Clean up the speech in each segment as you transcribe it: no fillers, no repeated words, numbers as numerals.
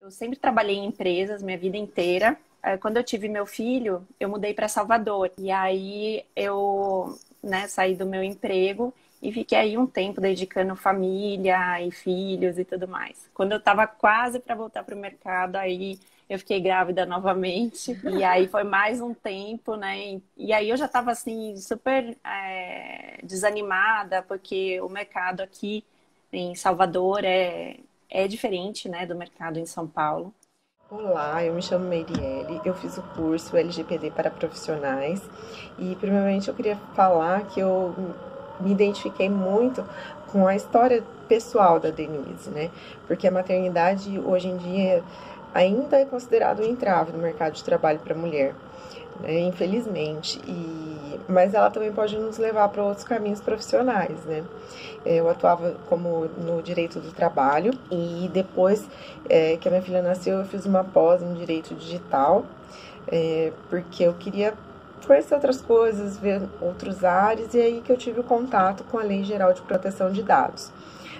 Eu sempre trabalhei em empresas minha vida inteira. Quando eu tive meu filho, eu mudei para Salvador. E aí eu, né, saí do meu emprego e fiquei aí um tempo dedicando família e filhos e tudo mais. Quando eu estava quase para voltar para o mercado, aí eu fiquei grávida novamente. E aí foi mais um tempo, né? E aí eu já estava assim super desanimada porque o mercado aqui em Salvador é diferente, né, do mercado em São Paulo. Olá, eu me chamo Meirielle, eu fiz o curso LGPD para profissionais e primeiramente eu queria falar que eu me identifiquei muito com a história pessoal da Denise, né? Porque a maternidade hoje em dia ainda é considerado um entrave no mercado de trabalho para a mulher, né? Infelizmente. Mas ela também pode nos levar para outros caminhos profissionais, né? Eu atuava como no direito do trabalho e depois que a minha filha nasceu eu fiz uma pós em direito digital, porque eu queria conhecer outras coisas, ver outros ares, e aí que eu tive o contato com a Lei Geral de Proteção de Dados.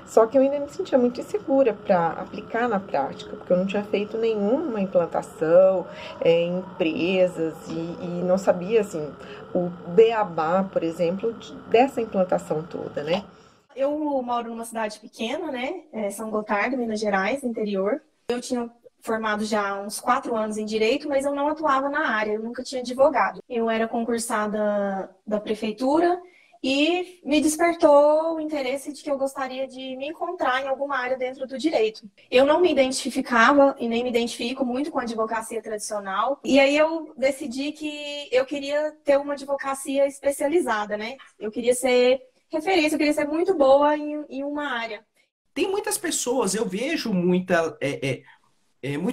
Só que eu ainda me sentia muito insegura para aplicar na prática, porque eu não tinha feito nenhuma implantação em empresas e não sabia, assim, o beabá, por exemplo, dessa implantação toda, né? Eu moro numa cidade pequena, né? São Gotardo, Minas Gerais, interior. Eu tinha formado já há uns 4 anos em direito, mas eu não atuava na área, eu nunca tinha advogado. Eu era concursada da prefeitura e me despertou o interesse de que eu gostaria de me encontrar em alguma área dentro do direito. Eu não me identificava e nem me identifico muito com a advocacia tradicional, e aí eu decidi que eu queria ter uma advocacia especializada, né? Eu queria ser referência, eu queria ser muito boa em uma área. Tem muitas pessoas, eu vejo muito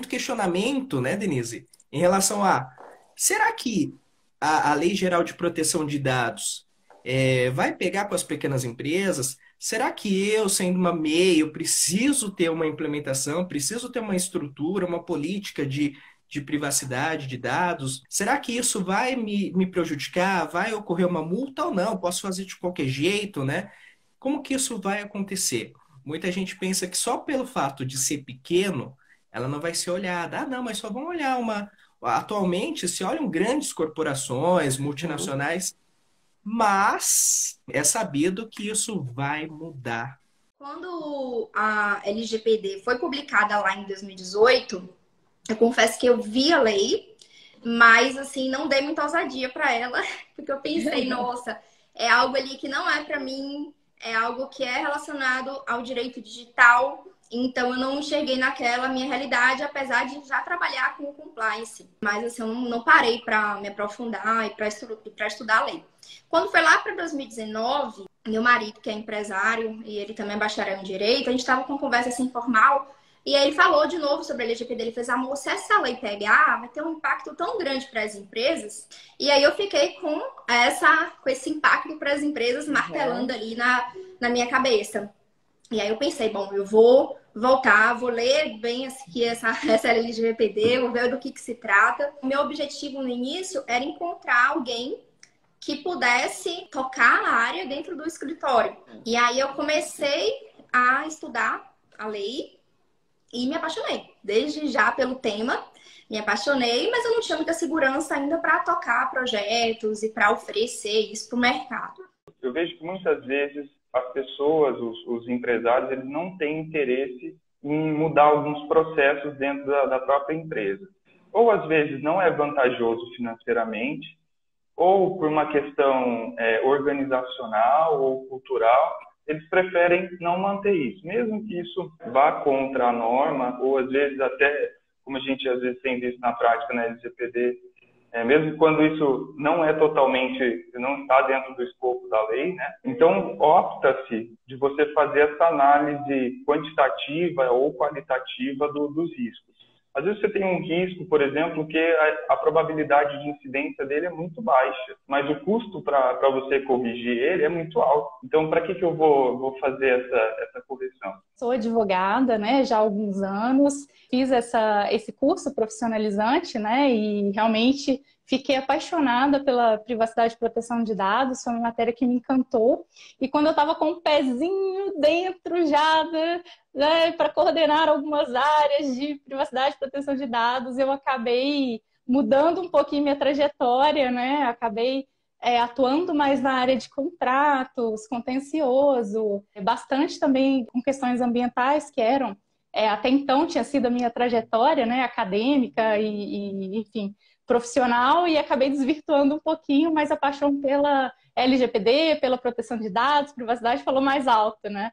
questionamento, né, Denise, em relação a será que a Lei Geral de Proteção de Dados vai pegar com as pequenas empresas? Será que eu, sendo uma MEI, eu preciso ter uma implementação, preciso ter uma estrutura, uma política de privacidade de dados? Será que isso vai me prejudicar? Vai ocorrer uma multa ou não? Posso fazer de qualquer jeito, né? Como que isso vai acontecer? Muita gente pensa que só pelo fato de ser pequeno, ela não vai ser olhada. Ah, não, mas só vão olhar uma. Atualmente, se olham grandes corporações, Uhum. multinacionais, mas é sabido que isso vai mudar. Quando a LGPD foi publicada lá em 2018, eu confesso que eu vi a lei, mas assim, não dei muita ousadia para ela, porque eu pensei, nossa, é algo ali que não é para mim, é algo que é relacionado ao direito digital, então eu não enxerguei naquela minha realidade, apesar de já trabalhar com compliance. Mas assim, eu não parei para me aprofundar e para estudar a lei. Quando foi lá para 2019, meu marido, que é empresário, e ele também é bacharel em direito, a gente estava com uma conversa assim informal. E aí ele falou de novo sobre a LGPD, ele fez, amor, se essa lei pegar, vai ter um impacto tão grande para as empresas. E aí eu fiquei com esse impacto para as empresas martelando ali na minha cabeça. E aí eu pensei, bom, eu vou voltar, vou ler bem aqui essa LGPD, vou ver do que se trata. O meu objetivo no início era encontrar alguém que pudesse tocar a área dentro do escritório. E aí eu comecei a estudar a lei e me apaixonei. Desde já pelo tema, me apaixonei, mas eu não tinha muita segurança ainda para tocar projetos e para oferecer isso para o mercado. Eu vejo que muitas vezes as pessoas, os empresários, eles não têm interesse em mudar alguns processos dentro da própria empresa. Ou às vezes não é vantajoso financeiramente, ou por uma questão organizacional ou cultural, eles preferem não manter isso, mesmo que isso vá contra a norma, ou às vezes até, como a gente às vezes tem visto na prática na LGPD, mesmo quando isso não é totalmente, não está dentro do escopo da lei, né? Então, opta-se de você fazer essa análise quantitativa ou qualitativa dos riscos. Às vezes você tem um risco, por exemplo, que a probabilidade de incidência dele é muito baixa, mas o custo para você corrigir ele é muito alto. Então, para que eu vou fazer essa correção? Sou advogada, né, já há alguns anos, fiz esse curso profissionalizante, né, e realmente fiquei apaixonada pela privacidade e proteção de dados, foi uma matéria que me encantou. E quando eu estava com o pezinho dentro já, né, para coordenar algumas áreas de privacidade e proteção de dados, eu acabei mudando um pouquinho minha trajetória, né? Acabei atuando mais na área de contratos, contencioso, bastante também com questões ambientais que eram, até então tinha sido a minha trajetória, né, acadêmica enfim, profissional, e acabei desvirtuando um pouquinho, mas a paixão pela LGPD, pela proteção de dados, privacidade, falou mais alto, né?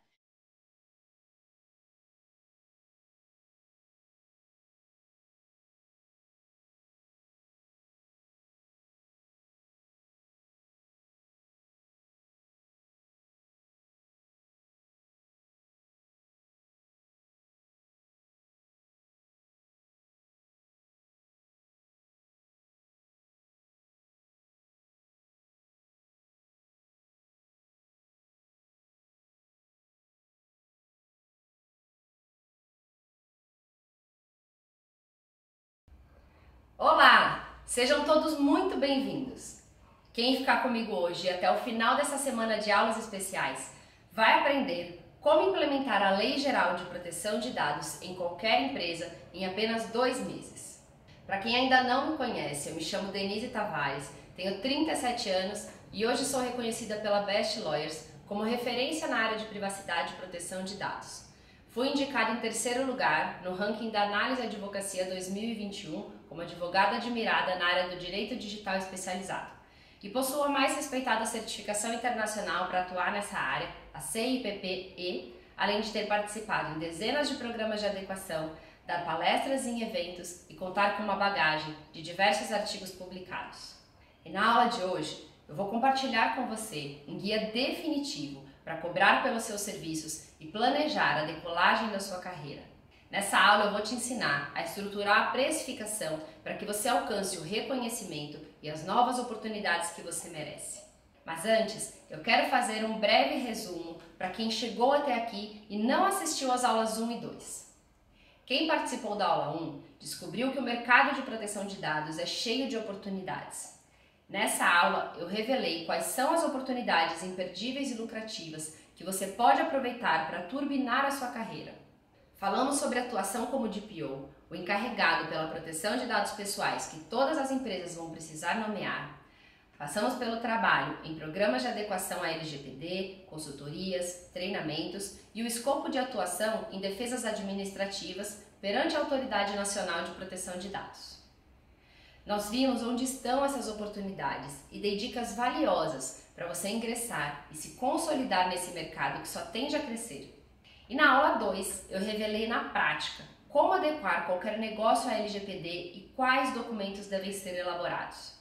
Olá! Sejam todos muito bem-vindos! Quem ficar comigo hoje até o final dessa semana de aulas especiais vai aprender como implementar a Lei Geral de Proteção de Dados em qualquer empresa em apenas 2 meses. Para quem ainda não me conhece, eu me chamo Denise Tavares, tenho 37 anos e hoje sou reconhecida pela Best Lawyers como referência na área de privacidade e proteção de dados. Fui indicada em 3º lugar no ranking da Análise e Advocacia 2021 como advogada admirada na área do direito digital especializado e possuo a mais respeitada certificação internacional para atuar nessa área, a CIPP-E, além de ter participado em dezenas de programas de adequação, dar palestras em eventos e contar com uma bagagem de diversos artigos publicados. E na aula de hoje, eu vou compartilhar com você um guia definitivo para cobrar pelos seus serviços e planejar a decolagem da sua carreira. Nessa aula eu vou te ensinar a estruturar a precificação para que você alcance o reconhecimento e as novas oportunidades que você merece. Mas antes, eu quero fazer um breve resumo para quem chegou até aqui e não assistiu às aulas 1 e 2. Quem participou da aula 1 descobriu que o mercado de proteção de dados é cheio de oportunidades. Nessa aula, eu revelei quais são as oportunidades imperdíveis e lucrativas que você pode aproveitar para turbinar a sua carreira. Falamos sobre atuação como DPO, o encarregado pela proteção de dados pessoais que todas as empresas vão precisar nomear. Passamos pelo trabalho em programas de adequação à LGPD, consultorias, treinamentos e o escopo de atuação em defesas administrativas perante a Autoridade Nacional de Proteção de Dados. Nós vimos onde estão essas oportunidades e dei dicas valiosas para você ingressar e se consolidar nesse mercado que só tende a crescer. E na aula 2, eu revelei na prática como adequar qualquer negócio à LGPD e quais documentos devem ser elaborados.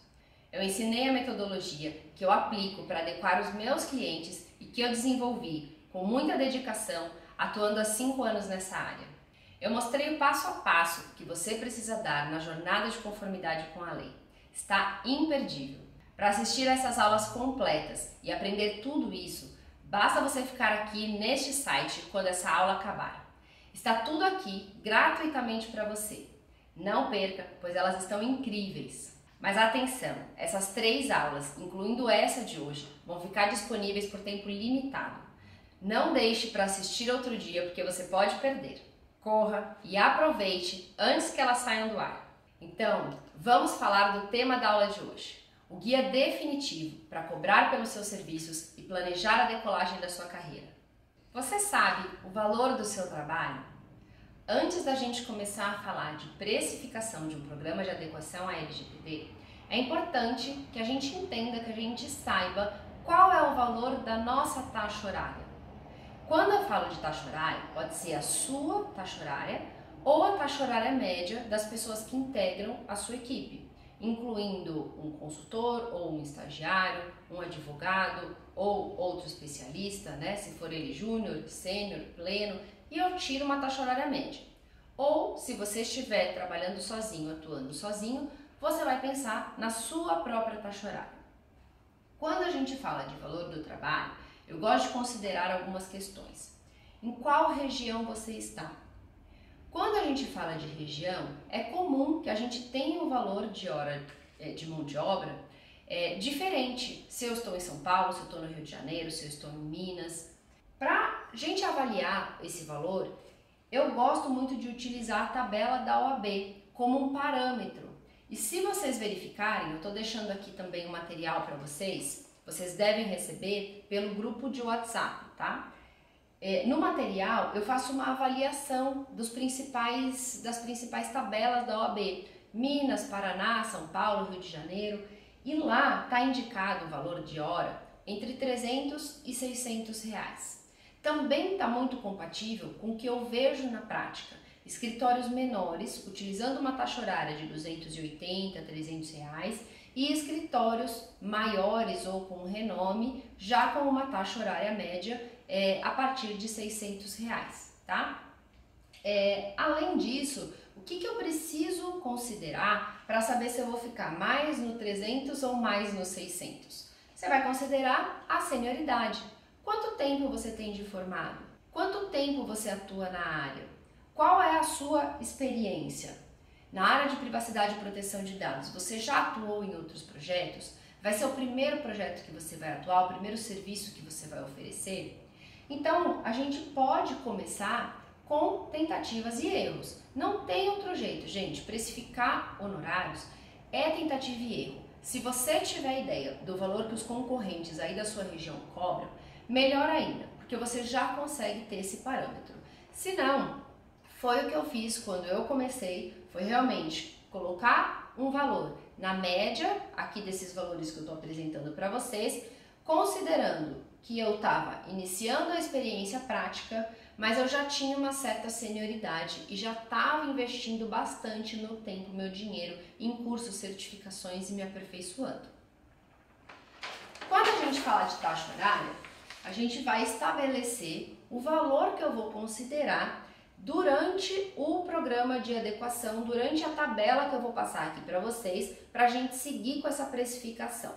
Eu ensinei a metodologia que eu aplico para adequar os meus clientes e que eu desenvolvi com muita dedicação, atuando há 5 anos nessa área. Eu mostrei o passo a passo que você precisa dar na jornada de conformidade com a lei. Está imperdível. Para assistir a essas aulas completas e aprender tudo isso, basta você ficar aqui neste site quando essa aula acabar. Está tudo aqui gratuitamente para você. Não perca, pois elas estão incríveis. Mas atenção, essas 3 aulas, incluindo essa de hoje, vão ficar disponíveis por tempo limitado. Não deixe para assistir outro dia, porque você pode perder. Corra e aproveite antes que elas saiam do ar. Então, vamos falar do tema da aula de hoje. O guia definitivo para cobrar pelos seus serviços e planejar a decolagem da sua carreira. Você sabe o valor do seu trabalho? Antes da gente começar a falar de precificação de um programa de adequação à LGPD, é importante que a gente entenda, que a gente saiba qual é o valor da nossa taxa horária. Quando eu falo de taxa horária, pode ser a sua taxa horária ou a taxa horária média das pessoas que integram a sua equipe, incluindo um consultor ou um estagiário, um advogado ou outro especialista, né? Se for ele júnior, sênior, pleno, e eu tiro uma taxa horária média. Ou, se você estiver trabalhando sozinho, atuando sozinho, você vai pensar na sua própria taxa horária. Quando a gente fala de valor do trabalho, eu gosto de considerar algumas questões. Em qual região você está? Quando a gente fala de região, é comum que a gente tenha um valor de hora de mão de obra diferente se eu estou em São Paulo, se eu estou no Rio de Janeiro, se eu estou em Minas. Para a gente avaliar esse valor, eu gosto muito de utilizar a tabela da OAB como um parâmetro. E se vocês verificarem, eu estou deixando aqui também um material para vocês, vocês devem receber pelo grupo de WhatsApp, tá? No material eu faço uma avaliação das principais tabelas da OAB, Minas, Paraná, São Paulo, Rio de Janeiro, e lá está indicado o valor de hora entre 300 e 600 reais. Também está muito compatível com o que eu vejo na prática. Escritórios menores utilizando uma taxa horária de 280 a 300 reais e escritórios maiores ou com renome já com uma taxa horária média a partir de 600 reais, tá? Além disso, o que eu preciso considerar para saber se eu vou ficar mais no 300 ou mais no 600? Você vai considerar a senioridade. Quanto tempo você tem de formado? Quanto tempo você atua na área? Qual é a sua experiência? Na área de privacidade e proteção de dados, você já atuou em outros projetos? Vai ser o primeiro projeto que você vai atuar, o primeiro serviço que você vai oferecer? Então, a gente pode começar com tentativas e erros. Não tem outro jeito, gente. Precificar honorários é tentativa e erro. Se você tiver ideia do valor que os concorrentes aí da sua região cobram, melhor ainda, porque você já consegue ter esse parâmetro. Se não, foi o que eu fiz quando eu comecei, foi realmente colocar um valor na média aqui desses valores que eu estou apresentando para vocês, considerando que eu estava iniciando a experiência prática, mas eu já tinha uma certa senioridade e já estava investindo bastante meu tempo, meu dinheiro em cursos, certificações e me aperfeiçoando. Quando a gente fala de taxa horária, a gente vai estabelecer o valor que eu vou considerar durante o programa de adequação, durante a tabela que eu vou passar aqui para vocês, para a gente seguir com essa precificação.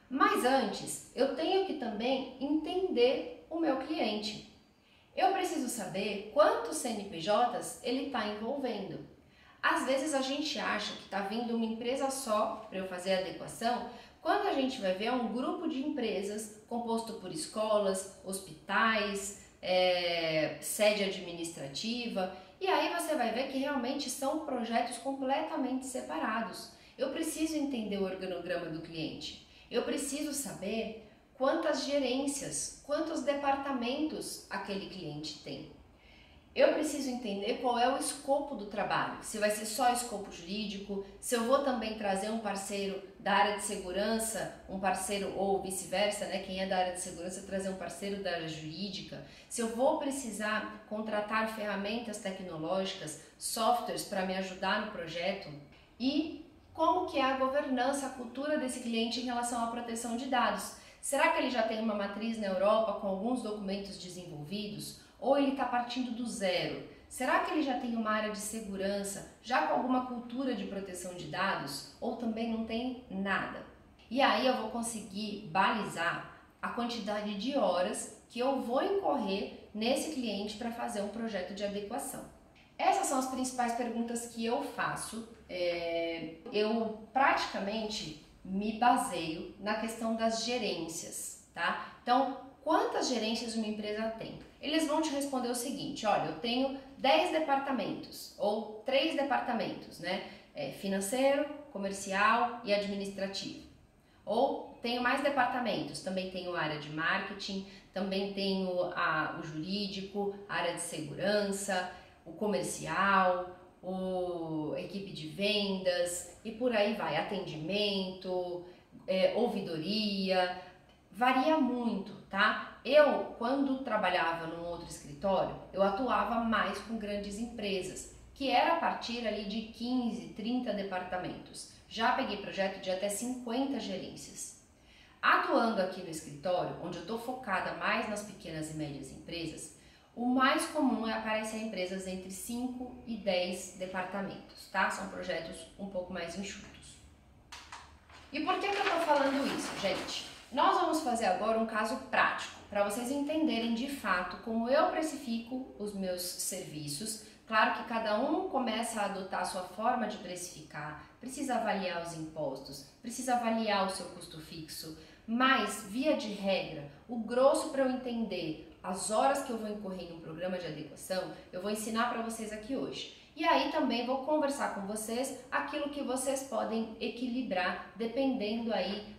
Mas antes, eu tenho que também entender o meu cliente. Eu preciso saber quantos CNPJs ele está envolvendo. Às vezes a gente acha que está vindo uma empresa só para eu fazer a adequação, quando a gente vai ver um grupo de empresas composto por escolas, hospitais, sede administrativa, e aí você vai ver que realmente são projetos completamente separados. Eu preciso entender o organograma do cliente. Eu preciso saber quantas gerências, quantos departamentos aquele cliente tem. Eu preciso entender qual é o escopo do trabalho, se vai ser só escopo jurídico, se eu vou também trazer um parceiro da área de segurança, um parceiro ou vice-versa, né? Quem é da área de segurança trazer um parceiro da área jurídica, se eu vou precisar contratar ferramentas tecnológicas, softwares para me ajudar no projeto e como que é a governança, a cultura desse cliente em relação à proteção de dados. Será que ele já tem uma matriz na Europa com alguns documentos desenvolvidos? Ou ele está partindo do zero? Será que ele já tem uma área de segurança, já com alguma cultura de proteção de dados? Ou também não tem nada? E aí eu vou conseguir balizar a quantidade de horas que eu vou incorrer nesse cliente para fazer um projeto de adequação. Essas são as principais perguntas que eu faço. Eu praticamente me baseio na questão das gerências, tá? Então, quantas gerências uma empresa tem? Eles vão te responder o seguinte: olha, eu tenho 10 departamentos ou 3 departamentos, né? Financeiro, comercial e administrativo. Ou tenho mais departamentos, também tenho a área de marketing, também tenho o jurídico, a área de segurança, o comercial, a equipe de vendas e por aí vai, atendimento, ouvidoria, varia muito, tá? Eu, quando trabalhava num outro escritório, eu atuava mais com grandes empresas, que era a partir ali de 15, 30 departamentos. Já peguei projeto de até 50 gerências. Atuando aqui no escritório, onde eu estou focada mais nas pequenas e médias empresas, o mais comum é aparecer empresas entre 5 e 10 departamentos, tá? São projetos um pouco mais enxutos. E por que eu estou falando isso, gente? Nós vamos fazer agora um caso prático, para vocês entenderem de fato como eu precifico os meus serviços Claro que cada um começa a adotar a sua forma de precificar, precisa avaliar os impostos, precisa avaliar o seu custo fixo, mas, via de regra, o grosso para eu entender as horas que eu vou incorrer em um programa de adequação, eu vou ensinar para vocês aqui hoje. E aí também vou conversar com vocês aquilo que vocês podem equilibrar, dependendo aí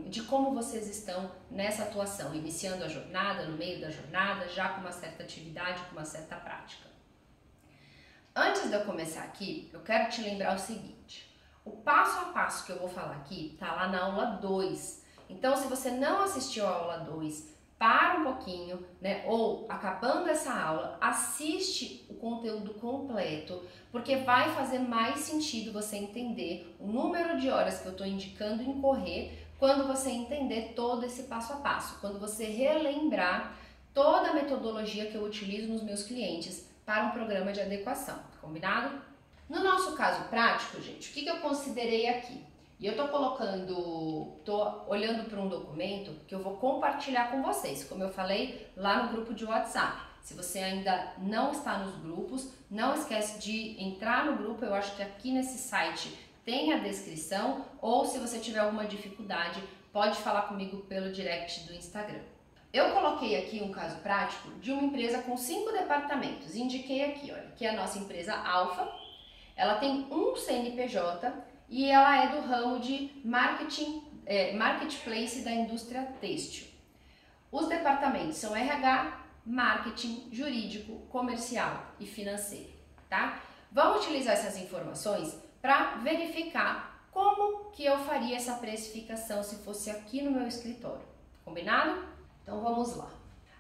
de como vocês estão nessa atuação, iniciando a jornada, no meio da jornada, já com uma certa atividade, com uma certa prática. Antes de eu começar aqui, eu quero te lembrar o seguinte, o passo a passo que eu vou falar aqui está lá na aula 2. Então, se você não assistiu a aula 2, para um pouquinho, né? Ou acabando essa aula, assiste o conteúdo completo, porque vai fazer mais sentido você entender o número de horas que eu estou indicando incorrer quando você entender todo esse passo a passo, quando você relembrar toda a metodologia que eu utilizo nos meus clientes para um programa de adequação, combinado? No nosso caso prático, gente, o que eu considerei aqui? E eu tô olhando para um documento que eu vou compartilhar com vocês, como eu falei lá no grupo de WhatsApp. Se você ainda não está nos grupos, não esquece de entrar no grupo, eu acho que aqui nesse site tem a descrição, ou se você tiver alguma dificuldade, pode falar comigo pelo direct do Instagram. Eu coloquei aqui um caso prático de uma empresa com 5 departamentos, indiquei aqui, olha, que é a nossa empresa Alfa, ela tem um CNPJ, e ela é do ramo de marketplace da indústria têxtil. Os departamentos são RH, marketing, jurídico, comercial e financeiro, tá? Vamos utilizar essas informações para verificar como que eu faria essa precificação se fosse aqui no meu escritório, combinado? Então vamos lá.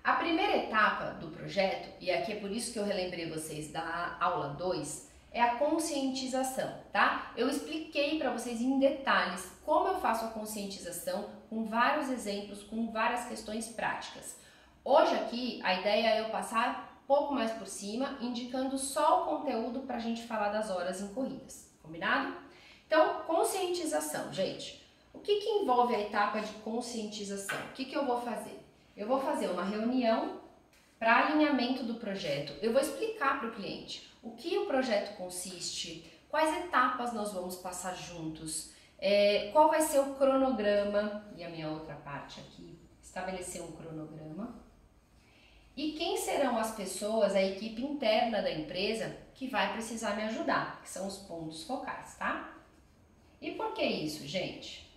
A primeira etapa do projeto, e aqui é por isso que eu relembrei vocês da aula 2, é a conscientização, tá? Eu expliquei para vocês em detalhes como eu faço a conscientização com vários exemplos, com várias questões práticas. Hoje aqui a ideia é eu passar um pouco mais por cima, indicando só o conteúdo para a gente falar das horas incorridas, combinado? Então, conscientização, gente. O que envolve a etapa de conscientização? O que eu vou fazer? Eu vou fazer uma reunião para alinhamento do projeto. Eu vou explicar para o cliente o que o projeto consiste, quais etapas nós vamos passar juntos, qual vai ser o cronograma, e a minha outra parte aqui, estabelecer um cronograma, e quem serão as pessoas, a equipe interna da empresa que vai precisar me ajudar, que são os pontos focais, tá? E por que isso, gente?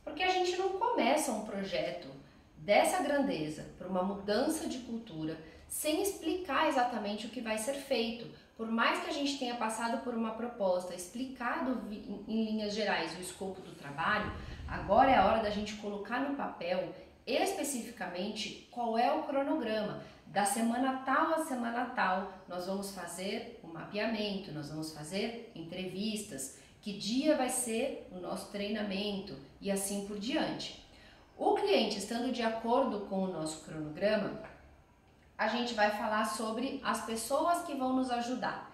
Porque a gente não começa um projeto dessa grandeza, para uma mudança de cultura, sem explicar exatamente o que vai ser feito. Por mais que a gente tenha passado por uma proposta, explicado em linhas gerais o escopo do trabalho, agora é a hora da gente colocar no papel especificamente qual é o cronograma. Da semana tal a semana tal, nós vamos fazer um mapeamento, nós vamos fazer entrevistas, que dia vai ser o nosso treinamento e assim por diante. O cliente estando de acordo com o nosso cronograma, a gente vai falar sobre as pessoas que vão nos ajudar.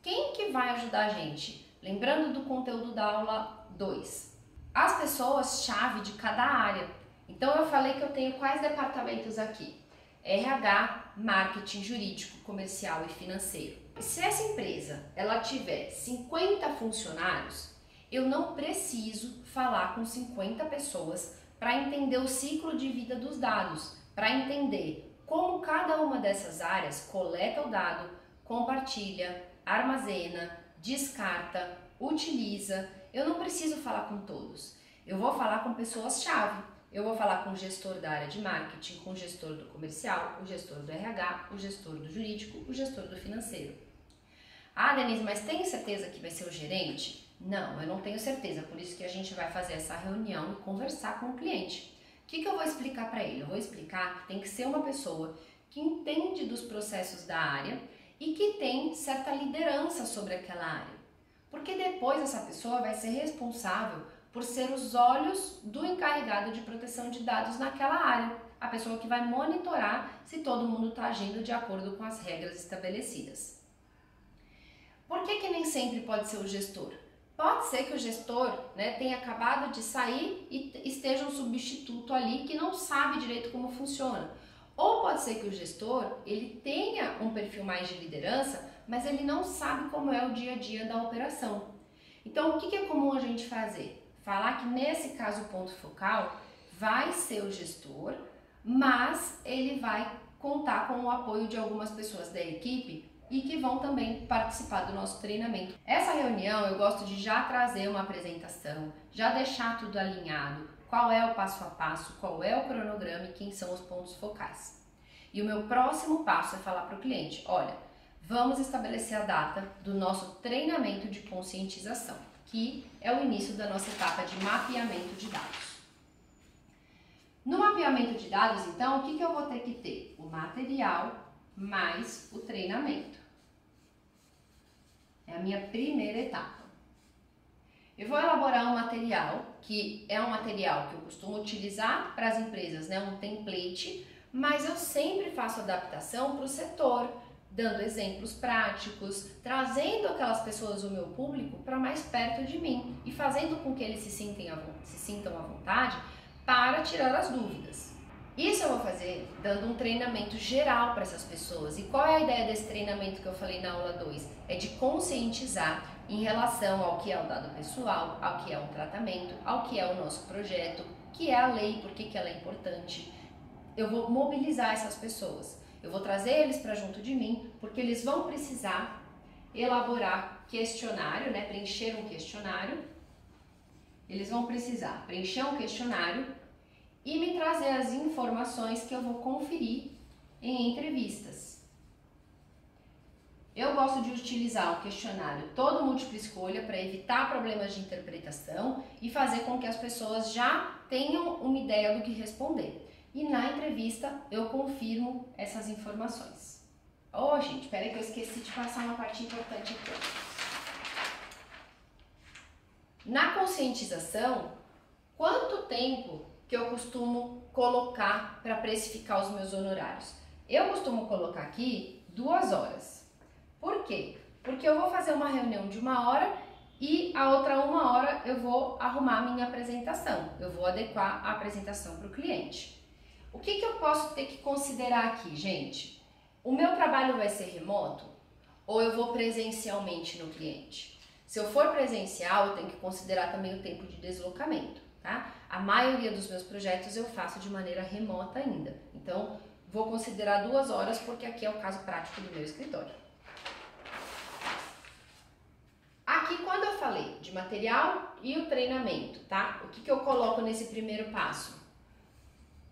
Quem que vai ajudar a gente? Lembrando do conteúdo da aula 2. As pessoas-chave de cada área. Então eu falei que eu tenho quais departamentos aqui? RH, marketing, jurídico, comercial e financeiro. Se essa empresa ela tiver 50 funcionários, eu não preciso falar com 50 pessoas para entender o ciclo de vida dos dados, para entender como cada uma dessas áreas coleta o dado, compartilha, armazena, descarta, utiliza. Eu não preciso falar com todos. Eu vou falar com pessoas-chave. Eu vou falar com o gestor da área de marketing, com o gestor do comercial, o gestor do RH, o gestor do jurídico, o gestor do financeiro. Ah, Denise, mas tem certeza que vai ser o gerente? Não, eu não tenho certeza, por isso que a gente vai fazer essa reunião e conversar com o cliente. O que eu vou explicar para ele? Eu vou explicar que tem que ser uma pessoa que entende dos processos da área e que tem certa liderança sobre aquela área. Porque depois essa pessoa vai ser responsável por ser os olhos do encarregado de proteção de dados naquela área. A pessoa que vai monitorar se todo mundo está agindo de acordo com as regras estabelecidas. Por que nem sempre pode ser o gestor? Pode ser que o gestor tenha acabado de sair e esteja um substituto ali que não sabe direito como funciona. Ou pode ser que o gestor, ele tenha um perfil mais de liderança, mas ele não sabe como é o dia a dia da operação. Então, o que é comum a gente fazer? Falar que nesse caso o ponto focal vai ser o gestor, mas ele vai contar com o apoio de algumas pessoas da equipe e que vão também participar do nosso treinamento. Essa reunião eu gosto de já trazer uma apresentação, já deixar tudo alinhado, qual é o passo a passo, qual é o cronograma e quem são os pontos focais. E o meu próximo passo é falar para o cliente, olha, vamos estabelecer a data do nosso treinamento de conscientização, que é o início da nossa etapa de mapeamento de dados. No mapeamento de dados, então, o que eu vou ter que ter? O material mais o treinamento. É a minha primeira etapa. Eu vou elaborar um material, que é um material que eu costumo utilizar para as empresas, né? Um template, mas eu sempre faço adaptação para o setor, dando exemplos práticos, trazendo aquelas pessoas, o meu público, para mais perto de mim e fazendo com que eles se sintam à vontade para tirar as dúvidas. Isso eu vou fazer dando um treinamento geral para essas pessoas. E qual é a ideia desse treinamento que eu falei na aula 2? É de conscientizar em relação ao que é o dado pessoal, ao que é um tratamento, ao que é o nosso projeto, que é a lei, por que ela é importante. Eu vou mobilizar essas pessoas. Eu vou trazer eles para junto de mim, porque eles vão precisar elaborar questionário, né? Preencher um questionário. Eles vão precisar preencher um questionário e me trazer as informações que eu vou conferir em entrevistas. Eu gosto de utilizar um questionário todo múltipla escolha para evitar problemas de interpretação e fazer com que as pessoas já tenham uma ideia do que responder. E na entrevista eu confirmo essas informações. Oh, gente, espera aí que eu esqueci de passar uma parte importante aqui. Na conscientização, quanto tempo que eu costumo colocar para precificar os meus honorários? Eu costumo colocar aqui 2 horas. Por quê? Porque eu vou fazer uma reunião de 1 hora e a outra 1 hora eu vou arrumar a minha apresentação. Eu vou adequar a apresentação para o cliente. O que eu posso ter que considerar aqui, gente? O meu trabalho vai ser remoto ou eu vou presencialmente no cliente? Se eu for presencial, eu tenho que considerar também o tempo de deslocamento, tá? A maioria dos meus projetos eu faço de maneira remota ainda. Então, vou considerar 2 horas porque aqui é o caso prático do meu escritório. Aqui, quando eu falei de material e o treinamento, tá? O que eu coloco nesse primeiro passo?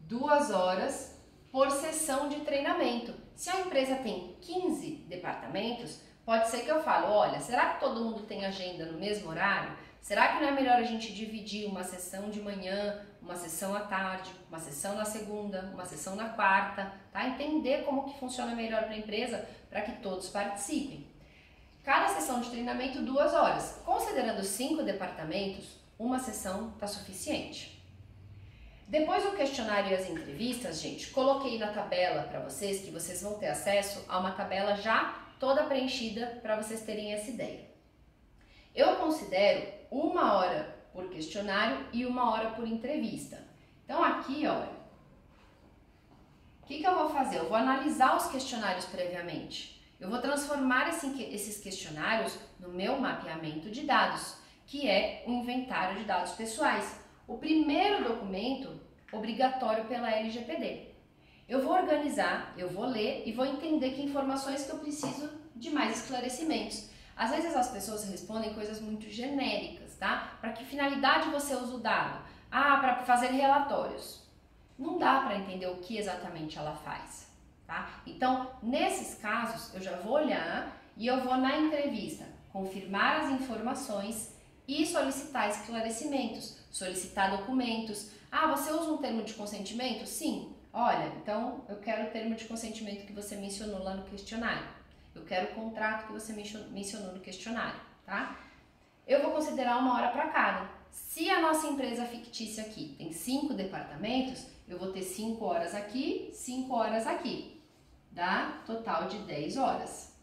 2 horas por sessão de treinamento. Se a empresa tem 15 departamentos, pode ser que eu fale, olha, será que todo mundo tem agenda no mesmo horário? Será que não é melhor a gente dividir uma sessão de manhã, uma sessão à tarde, uma sessão na segunda, uma sessão na quarta, tá? Entender como que funciona melhor para a empresa para que todos participem. Cada sessão de treinamento 2 horas. Considerando 5 departamentos, uma sessão está suficiente. Depois do questionário e as entrevistas, gente, coloquei na tabela para vocês, que vocês vão ter acesso a uma tabela já toda preenchida para vocês terem essa ideia. Eu considero 1 hora por questionário e 1 hora por entrevista. Então aqui, olha, o que eu vou fazer? Eu vou analisar os questionários previamente. Eu vou transformar esses questionários no meu mapeamento de dados, que é o inventário de dados pessoais. O primeiro documento obrigatório pela LGPD. Eu vou organizar, eu vou ler e vou entender que informações que eu preciso de mais esclarecimentos. Às vezes as pessoas respondem coisas muito genéricas, tá? Para que finalidade você usa o dado? Ah, para fazer relatórios. Não dá para entender o que exatamente ela faz, tá? Então, nesses casos, eu já vou olhar e eu vou na entrevista confirmar as informações e solicitar esclarecimentos, solicitar documentos. Ah, você usa um termo de consentimento? Sim. Olha, então eu quero o termo de consentimento que você mencionou lá no questionário. Eu quero o contrato que você mencionou no questionário, tá? Eu vou considerar 1 hora para cada. Se a nossa empresa fictícia aqui tem 5 departamentos, eu vou ter 5 horas aqui, 5 horas aqui. Dá total de 10 horas.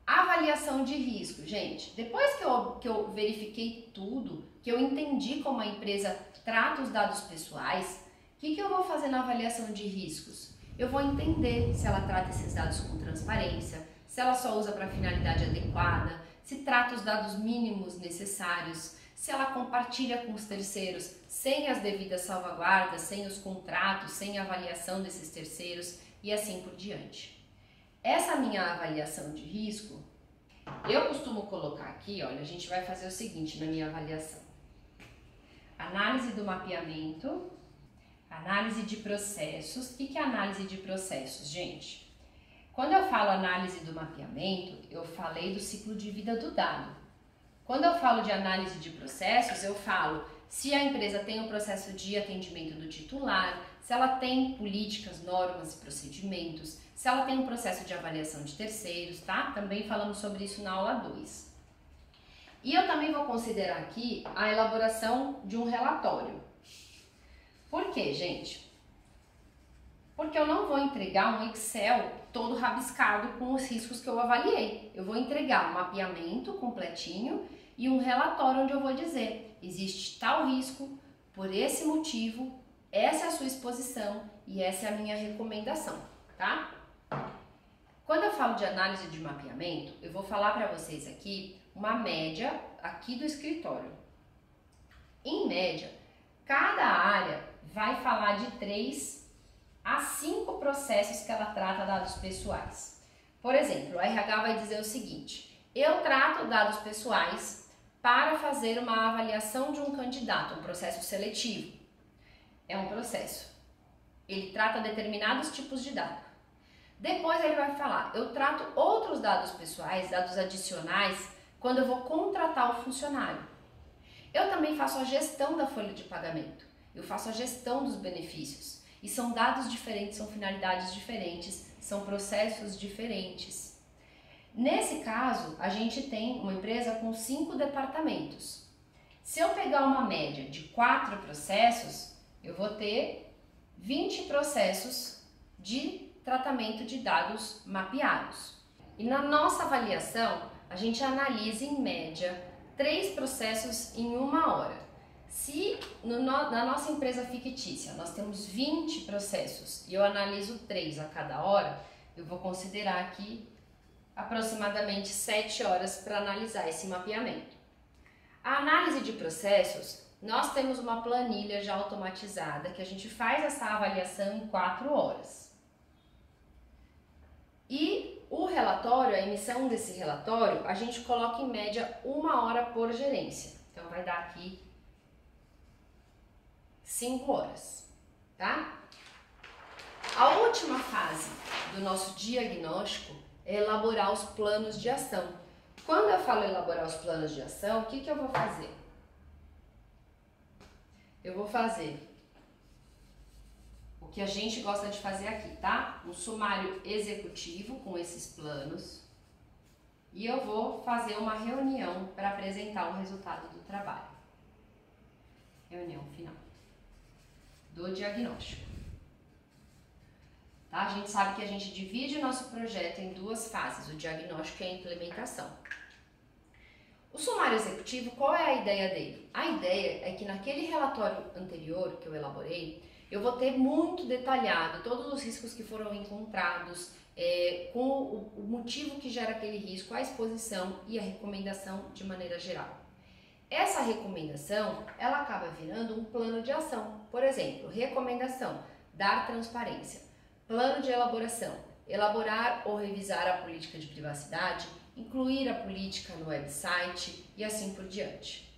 Avaliação de risco, gente. Depois que eu verifiquei tudo, que eu entendi como a empresa trata os dados pessoais, o que eu vou fazer na avaliação de riscos? eu vou entender se ela trata esses dados com transparência, se ela só usa para a finalidade adequada, se trata os dados mínimos necessários, se ela compartilha com os terceiros sem as devidas salvaguardas, sem os contratos, sem a avaliação desses terceiros e assim por diante. Essa minha avaliação de risco, eu costumo colocar aqui, olha, a gente vai fazer o seguinte na minha avaliação. Análise do mapeamento, análise de processos. O que é análise de processos, gente? Quando eu falo análise do mapeamento, eu falei do ciclo de vida do dado. Quando eu falo de análise de processos, eu falo se a empresa tem um processo de atendimento do titular, se ela tem políticas, normas e procedimentos, se ela tem um processo de avaliação de terceiros, tá? Também falamos sobre isso na aula 2. E eu também vou considerar aqui a elaboração de um relatório. Por quê, gente? Porque eu não vou entregar um Excel todo rabiscado com os riscos que eu avaliei. Eu vou entregar um mapeamento completinho e um relatório onde eu vou dizer: existe tal risco, por esse motivo, essa é a sua exposição e essa é a minha recomendação, tá? Quando eu falo de análise de mapeamento, eu vou falar para vocês aqui uma média aqui do escritório. Em média, cada área vai falar de 3 a 5 processos que ela trata dados pessoais. Por exemplo, o RH vai dizer o seguinte: eu trato dados pessoais para fazer uma avaliação de um candidato, um processo seletivo. É um processo. Ele trata determinados tipos de dados. Depois ele vai falar: eu trato outros dados pessoais, dados adicionais, quando eu vou contratar o funcionário. Eu também faço a gestão da folha de pagamento. Eu faço a gestão dos benefícios. E são dados diferentes, são finalidades diferentes, são processos diferentes. Nesse caso, a gente tem uma empresa com 5 departamentos. Se eu pegar uma média de 4 processos, eu vou ter 20 processos de tratamento de dados mapeados. E na nossa avaliação, a gente analisa em média 3 processos em 1 hora. Se na nossa empresa fictícia nós temos 20 processos e eu analiso 3 a cada hora, eu vou considerar aqui aproximadamente 7 horas para analisar esse mapeamento. A análise de processos, nós temos uma planilha já automatizada que a gente faz essa avaliação em 4 horas. E o relatório, a emissão desse relatório, a gente coloca em média 1 hora por gerência. Então vai dar aqui 5 horas, tá? A última fase do nosso diagnóstico é elaborar os planos de ação. Quando eu falo elaborar os planos de ação, o que eu vou fazer? Eu vou fazer o que a gente gosta de fazer aqui, tá? Um sumário executivo com esses planos e eu vou fazer uma reunião para apresentar o resultado do trabalho. Reunião final do diagnóstico. Tá? A gente sabe que a gente divide o nosso projeto em 2 fases, o diagnóstico e a implementação. O sumário executivo, qual é a ideia dele? A ideia é que naquele relatório anterior que eu elaborei, eu vou ter muito detalhado todos os riscos que foram encontrados, com o motivo que gera aquele risco, a exposição e a recomendação de maneira geral. Essa recomendação, ela acaba virando um plano de ação. Por exemplo, recomendação, dar transparência. Plano de elaboração, elaborar ou revisar a política de privacidade, incluir a política no website e assim por diante.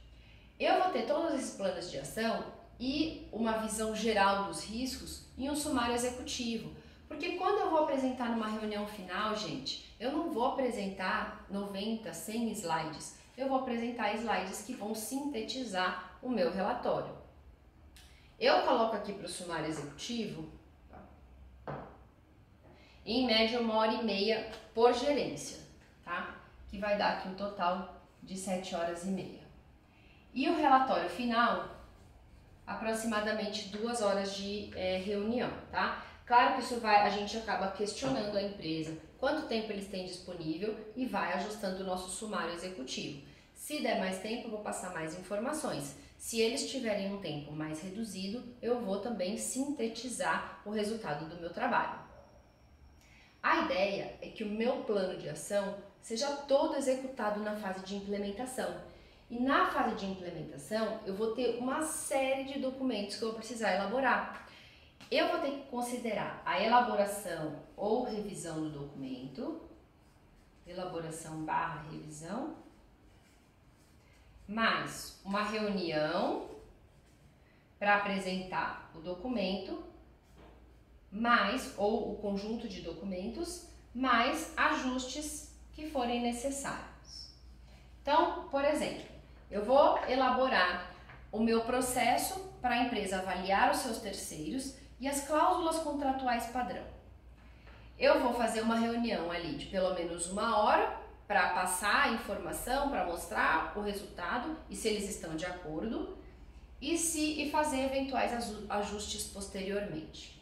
Eu vou ter todos esses planos de ação e uma visão geral dos riscos em um sumário executivo. Porque quando eu vou apresentar numa reunião final, gente, eu não vou apresentar 90, 100 slides. Eu vou apresentar slides que vão sintetizar o meu relatório. Eu coloco aqui para o sumário executivo, em média 1h30 por gerência, tá? Que vai dar aqui um total de 7 horas e meia. E o relatório final, aproximadamente 2 horas de reunião, tá? Claro que isso a gente acaba questionando a empresa, quanto tempo eles têm disponível e vai ajustando o nosso sumário executivo. Se der mais tempo, eu vou passar mais informações. Se eles tiverem um tempo mais reduzido, eu vou também sintetizar o resultado do meu trabalho. A ideia é que o meu plano de ação seja todo executado na fase de implementação. E na fase de implementação, eu vou ter uma série de documentos que eu vou precisar elaborar. Eu vou ter que considerar a elaboração ou revisão do documento, elaboração/revisão, mais uma reunião para apresentar o documento, mais, ou o conjunto de documentos, mais ajustes que forem necessários. Então, por exemplo, eu vou elaborar o meu processo para a empresa avaliar os seus terceiros e as cláusulas contratuais padrão. Eu vou fazer uma reunião ali de pelo menos 1 hora para passar a informação, para mostrar o resultado e se eles estão de acordo e fazer eventuais ajustes posteriormente.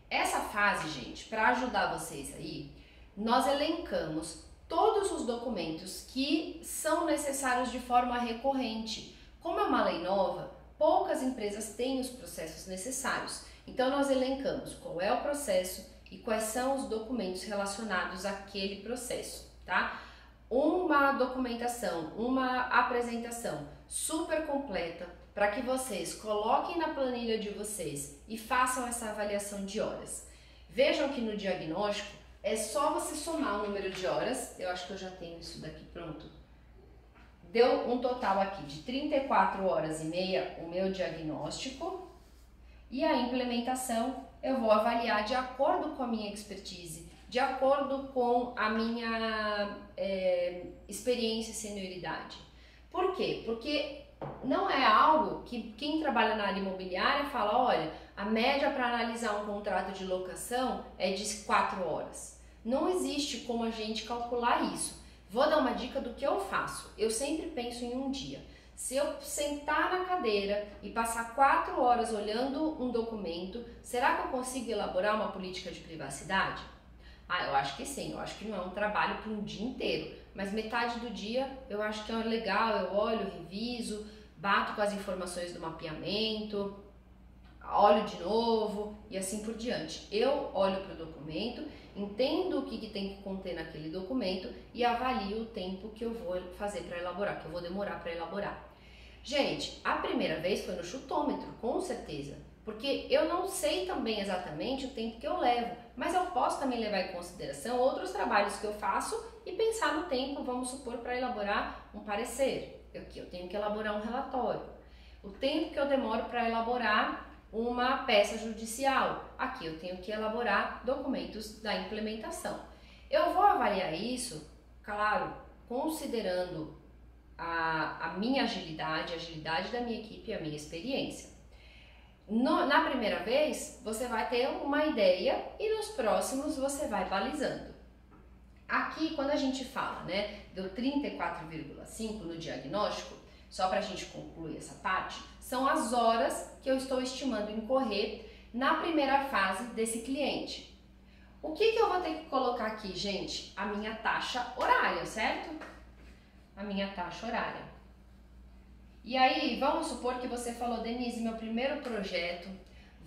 Essa fase, gente, para ajudar vocês aí, nós elencamos todos os documentos que são necessários de forma recorrente. Como é uma lei nova, poucas empresas têm os processos necessários. Então nós elencamos qual é o processo e quais são os documentos relacionados àquele processo, tá? Uma documentação, uma apresentação super completa para que vocês coloquem na planilha de vocês e façam essa avaliação de horas. Vejam que no diagnóstico é só você somar o número de horas, eu acho que eu já tenho isso daqui pronto. Deu um total aqui de 34 horas e meia o meu diagnóstico e a implementação eu vou avaliar de acordo com a minha expertise, de acordo com a minha experiência e senioridade. Por quê? Porque não é algo que quem trabalha na área imobiliária fala, olha, a média para analisar um contrato de locação é de 4 horas. Não existe como a gente calcular isso. Vou dar uma dica do que eu faço. Eu sempre penso em um dia. Se eu sentar na cadeira e passar 4 horas olhando um documento, será que eu consigo elaborar uma política de privacidade? Eu acho que sim. Eu acho que não é um trabalho para um dia inteiro. Mas metade do dia eu acho que é legal. Eu olho, reviso, bato com as informações do mapeamento, olho de novo e assim por diante. Eu olho para o documento, entendo o que tem que conter naquele documento e avalio o tempo que eu vou fazer para elaborar, que eu vou demorar para elaborar. Gente, a primeira vez foi no chutômetro, com certeza, porque eu não sei também exatamente o tempo que eu levo, mas eu posso também levar em consideração outros trabalhos que eu faço e pensar no tempo, vamos supor, para elaborar um parecer. Eu tenho que elaborar um relatório. O tempo que eu demoro para elaborar uma peça judicial. Aqui eu tenho que elaborar documentos da implementação. Eu vou avaliar isso, claro, considerando a minha agilidade, a agilidade da minha equipe e a minha experiência. Na primeira vez, você vai ter uma ideia e nos próximos você vai balizando. Aqui, quando a gente fala, né, deu 34,5 no diagnóstico, só para a gente concluir essa parte, são as horas que eu estou estimando incorrer na primeira fase desse cliente. O que eu vou ter que colocar aqui, gente? A minha taxa horária, certo? A minha taxa horária. E aí, vamos supor que você falou, Denise, meu primeiro projeto,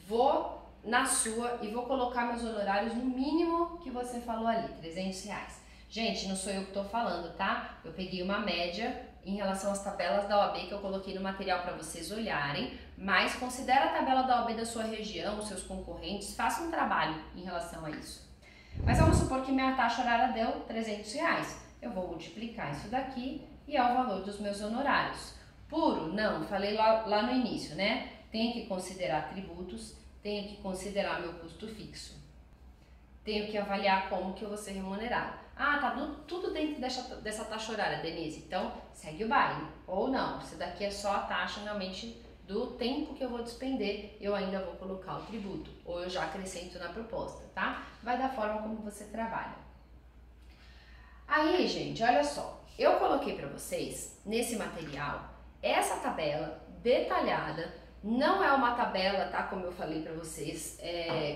vou na sua e vou colocar meus honorários no mínimo que você falou ali, R$300. Gente, não sou eu que estou falando, tá? Eu peguei uma média em relação às tabelas da OAB que eu coloquei no material para vocês olharem, mas considera a tabela da OAB da sua região, os seus concorrentes, faça um trabalho em relação a isso. Mas vamos supor que minha taxa horária deu R$300. Eu vou multiplicar isso daqui e é o valor dos meus honorários. Puro? Não, falei lá no início, né? Tenho que considerar tributos, tenho que considerar meu custo fixo. Tenho que avaliar como que eu vou ser remunerado. Tá tudo dentro dessa taxa horária, Denise. Então, segue o baile. Ou não, se daqui é só a taxa realmente do tempo que eu vou despender, eu ainda vou colocar o tributo. Ou eu já acrescento na proposta, tá? Vai da forma como você trabalha. Aí, gente, olha só. Eu coloquei para vocês, nesse material, essa tabela detalhada. Não é uma tabela, tá? Como eu falei para vocês,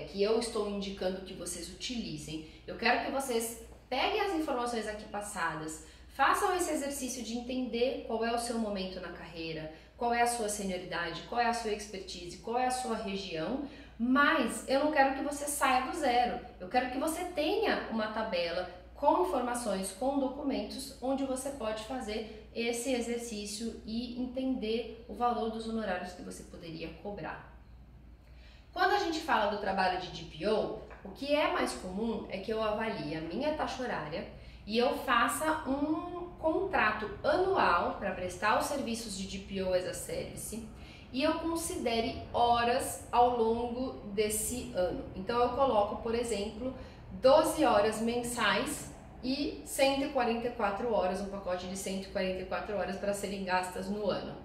que eu estou indicando que vocês utilizem. Eu quero que vocês peguem as informações aqui passadas, façam esse exercício de entender qual é o seu momento na carreira, qual é a sua senioridade, qual é a sua expertise, qual é a sua região, Mas eu não quero que você saia do zero. Eu quero que você tenha uma tabela com informações, com documentos, onde você pode fazer esse exercício e entender o valor dos honorários que você poderia cobrar. Quando a gente fala do trabalho de DPO, o que é mais comum é que eu avalie a minha taxa horária e eu faça um contrato anual para prestar os serviços de DPO as a Service e eu considere horas ao longo desse ano. Então eu coloco, por exemplo, 12 horas mensais e 144 horas, um pacote de 144 horas para serem gastas no ano.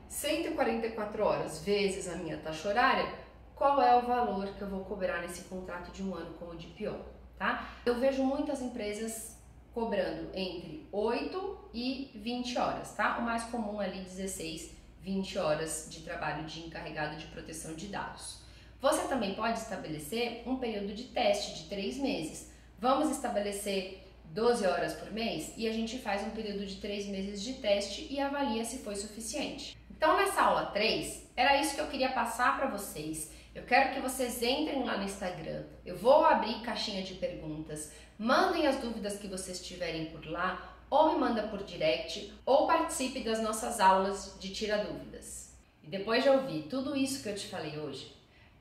144 horas vezes a minha taxa horária, qual é o valor que eu vou cobrar nesse contrato de um ano com o DPO, tá? Eu vejo muitas empresas cobrando entre 8 e 20 horas, tá? O mais comum ali 16, 20 horas de trabalho de encarregado de proteção de dados. Você também pode estabelecer um período de teste de 3 meses. Vamos estabelecer 12 horas por mês e a gente faz um período de 3 meses de teste e avalia se foi suficiente. Então nessa aula 3, era isso que eu queria passar para vocês. Eu quero que vocês entrem lá no Instagram, eu vou abrir caixinha de perguntas, mandem as dúvidas que vocês tiverem por lá, ou me manda por direct, ou participe das nossas aulas de Tira Dúvidas. E depois de ouvir tudo isso que eu te falei hoje,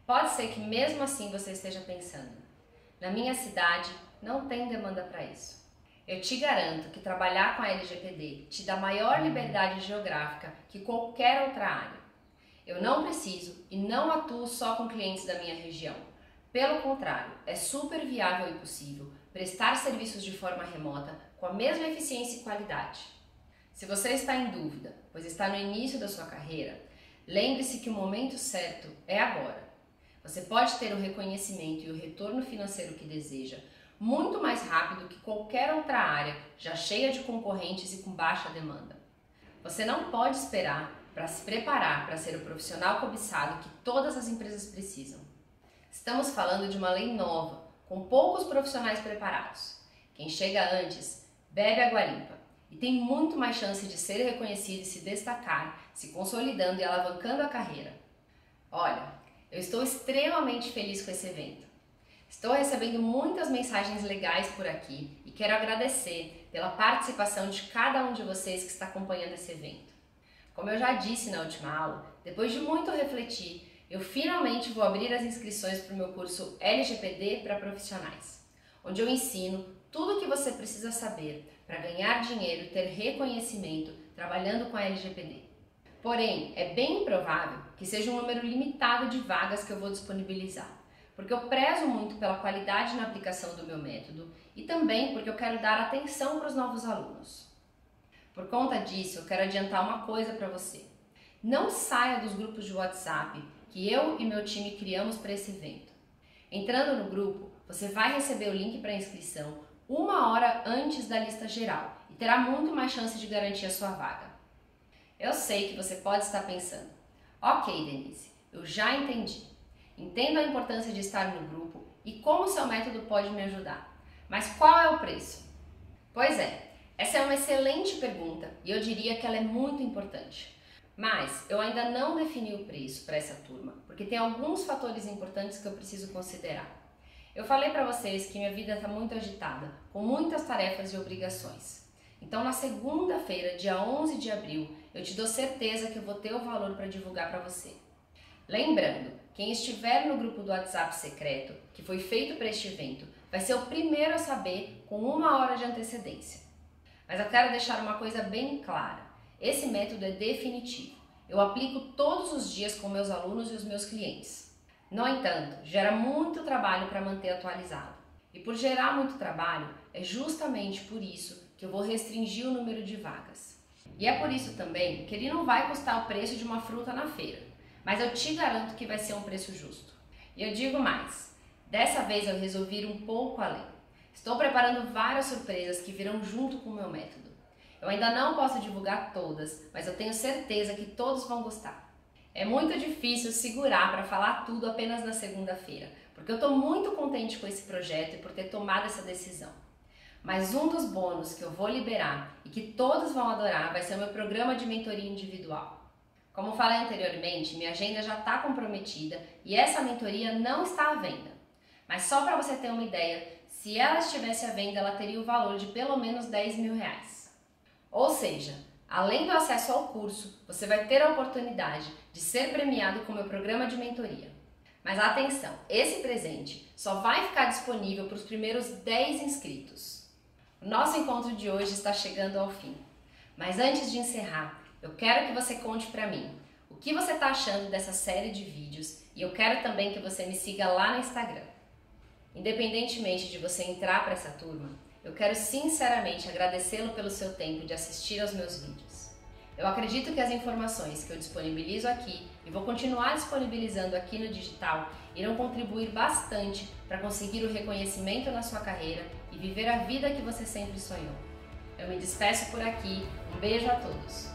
pode ser que mesmo assim você esteja pensando, na minha cidade não tem demanda para isso. Eu te garanto que trabalhar com a LGPD te dá maior liberdade geográfica que qualquer outra área. Eu não preciso e não atuo só com clientes da minha região. Pelo contrário, é super viável e possível prestar serviços de forma remota com a mesma eficiência e qualidade. Se você está em dúvida, pois está no início da sua carreira, lembre-se que o momento certo é agora. Você pode ter o reconhecimento e o retorno financeiro que deseja muito mais rápido que qualquer outra área já cheia de concorrentes e com baixa demanda. Você não pode esperar para se preparar para ser o profissional cobiçado que todas as empresas precisam. Estamos falando de uma lei nova, com poucos profissionais preparados. Quem chega antes, bebe água limpa e tem muito mais chance de ser reconhecido e se destacar, se consolidando e alavancando a carreira. Olha, eu estou extremamente feliz com esse evento. Estou recebendo muitas mensagens legais por aqui e quero agradecer pela participação de cada um de vocês que está acompanhando esse evento. Como eu já disse na última aula, depois de muito refletir, eu finalmente vou abrir as inscrições para o meu curso LGPD para profissionais, onde eu ensino tudo o que você precisa saber para ganhar dinheiro e ter reconhecimento trabalhando com a LGPD. Porém, é bem improvável que seja um número limitado de vagas que eu vou disponibilizar, porque eu prezo muito pela qualidade na aplicação do meu método e também porque eu quero dar atenção para os novos alunos. Por conta disso, eu quero adiantar uma coisa para você. Não saia dos grupos de WhatsApp que eu e meu time criamos para esse evento. Entrando no grupo, você vai receber o link para inscrição 1 hora antes da lista geral e terá muito mais chance de garantir a sua vaga. Eu sei que você pode estar pensando, ok, Denise, eu já entendi. Entendo a importância de estar no grupo e como seu método pode me ajudar. Mas qual é o preço? Pois é, essa é uma excelente pergunta e eu diria que ela é muito importante. Mas eu ainda não defini o preço para essa turma, porque tem alguns fatores importantes que eu preciso considerar. Eu falei para vocês que minha vida está muito agitada, com muitas tarefas e obrigações. Então na segunda-feira, dia 11 de abril, eu te dou certeza que eu vou ter o valor para divulgar para você. Lembrando, quem estiver no grupo do WhatsApp secreto, que foi feito para este evento, vai ser o primeiro a saber com 1 hora de antecedência. Mas eu quero deixar uma coisa bem clara. Esse método é definitivo. Eu aplico todos os dias com meus alunos e os meus clientes. No entanto, gera muito trabalho para manter atualizado. E por gerar muito trabalho, é justamente por isso que eu vou restringir o número de vagas. E é por isso também que ele não vai custar o preço de uma fruta na feira. Mas eu te garanto que vai ser um preço justo. E eu digo mais, dessa vez eu resolvi ir um pouco além. Estou preparando várias surpresas que virão junto com o meu método. Eu ainda não posso divulgar todas, mas eu tenho certeza que todos vão gostar. É muito difícil segurar para falar tudo apenas na segunda-feira, porque eu estou muito contente com esse projeto e por ter tomado essa decisão. Mas um dos bônus que eu vou liberar e que todos vão adorar vai ser o meu programa de mentoria individual. Como falei anteriormente, minha agenda já está comprometida e essa mentoria não está à venda. Mas só para você ter uma ideia, se ela estivesse à venda, ela teria o valor de pelo menos R$10.000. Ou seja, além do acesso ao curso, você vai ter a oportunidade de ser premiado com o meu programa de mentoria. Mas atenção, esse presente só vai ficar disponível para os primeiros 10 inscritos. O nosso encontro de hoje está chegando ao fim. Mas antes de encerrar, eu quero que você conte para mim o que você está achando dessa série de vídeos e eu quero também que você me siga lá no Instagram. Independentemente de você entrar para essa turma, eu quero sinceramente agradecê-lo pelo seu tempo de assistir aos meus vídeos. Eu acredito que as informações que eu disponibilizo aqui e vou continuar disponibilizando aqui no digital irão contribuir bastante para conseguir o reconhecimento na sua carreira e viver a vida que você sempre sonhou. Eu me despeço por aqui, um beijo a todos!